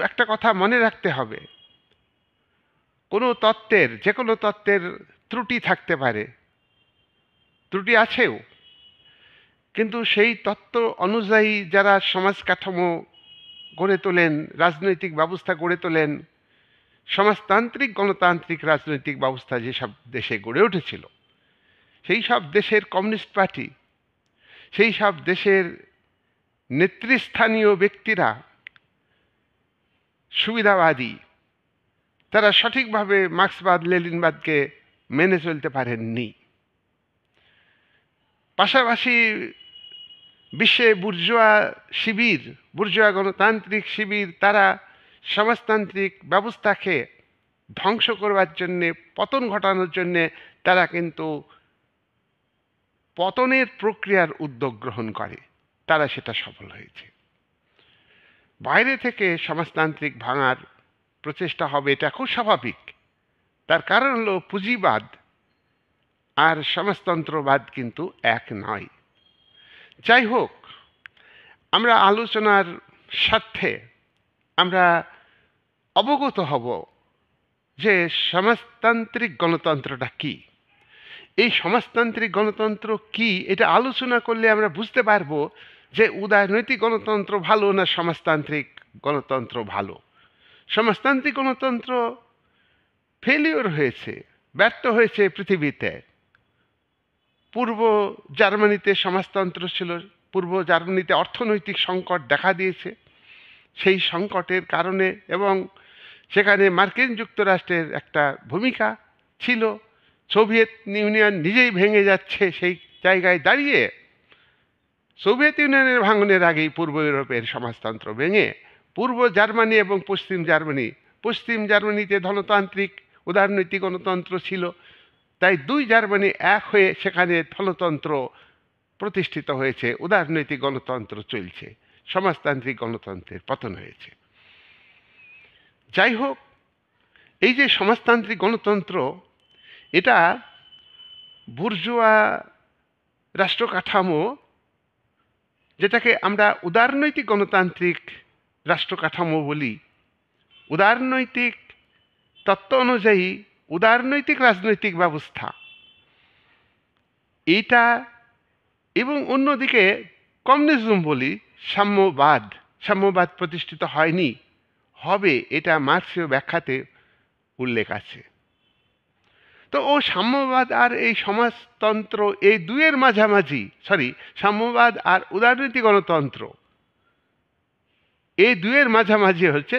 একটা কথা মনে রাখতে হবে, কোনো তত্ত্বের, যে কোনো তত্ত্বের ত্রুটি থাকতে পারে, ত্রুটি আছেও, কিন্তু সেই তত্ত্ব অনুযায়ী যারা সমাজ কাঠামো গড়ে তোলেন, রাজনৈতিক ব্যবস্থা গড়ে তোলেন, সমাজতান্ত্রিক গণতান্ত্রিক রাজনৈতিক ব্যবস্থা যেসব দেশে গড়ে উঠেছিল, সেই সব দেশের কমিউনিস্ট পার্টি, সেই সব দেশের নেতৃস্থানীয় ব্যক্তিরা সুবিধাবাদী, তারা সঠিকভাবে মার্ক্সবাদ লেনিনবাদকে মেনে চলতে পারেননি। পাশাপাশি বিশ্বে বুর্জোয়া শিবির, বুর্জোয়া গণতান্ত্রিক শিবির, তারা সমাজতান্ত্রিক ব্যবস্থাকে ধ্বংস করবার জন্যে, পতন ঘটানোর জন্যে তারা কিন্তু পতনের প্রক্রিয়ার উদ্যোগ গ্রহণ করে, তারা সেটা সফল হয়েছে। বাইরে থেকে সমাজতান্ত্রিক ভাঙার প্রচেষ্টা হবে, এটা খুব স্বাভাবিক। তার কারণ হলো পুঁজিবাদ আর সমাজতন্ত্রবাদ কিন্তু এক নয়। যাই হোক, আমরা আলোচনার স্বার্থে আমরা অবগত হব যে সমাজতান্ত্রিক গণতন্ত্রটা কি। এই সমাজতান্ত্রিক গণতন্ত্র কি, এটা আলোচনা করলে আমরা বুঝতে পারবো যে উদারনৈতিক গণতন্ত্র ভালো না সমাজতান্ত্রিক গণতন্ত্র ভালো। সমাজতান্ত্রিক গণতন্ত্র ফেলিওর হয়েছে, ব্যর্থ হয়েছে পৃথিবীতে। পূর্ব জার্মানিতে সমাজতন্ত্র ছিল, পূর্ব জার্মানিতে অর্থনৈতিক সংকট দেখা দিয়েছে, সেই সংকটের কারণে, এবং সেখানে মার্কিন যুক্তরাষ্ট্রের একটা ভূমিকা ছিল। সোভিয়েত ইউনিয়ন নিজেই ভেঙে যাচ্ছে, সেই জায়গায় দাঁড়িয়ে সোভিয়েত ইউনিয়নের ভাঙনের আগেই পূর্ব ইউরোপের সমাজতন্ত্র ভেঙে পূর্ব জার্মানি এবং পশ্চিম জার্মানিতে ধনতান্ত্রিক উদারনৈতিক গণতন্ত্র ছিল, তাই দুই জার্মানি এক হয়ে সেখানে ধনতন্ত্র প্রতিষ্ঠিত হয়েছে, উদারনৈতিক গণতন্ত্র চলছে, সমাজতান্ত্রিক গণতন্ত্রের পতন হয়েছে। যাই হোক, এই যে সমাজতান্ত্রিক গণতন্ত্র, এটা বুর্জোয়া রাষ্ট্র কাঠামো, যেটাকে আমরা উদারনৈতিক গণতান্ত্রিক রাষ্ট্র কাঠামো বলি, উদারনৈতিক তত্ত্ব অনুযায়ী উদারনৈতিক রাজনৈতিক ব্যবস্থা এইটা, এবং অন্যদিকে কমিউনিজম বলি, সাম্যবাদ প্রতিষ্ঠিত হয়নি, হবে, এটা মার্ক্সীয় ব্যাখ্যাতে উল্লেখ আছে। তো সাম্যবাদ আর এই সমাজতন্ত্র, এই দুয়ের মাঝামাঝি, সাম্যবাদ আর উদারনৈতিক গণতন্ত্র, এই দুয়ের মাঝামাঝি হচ্ছে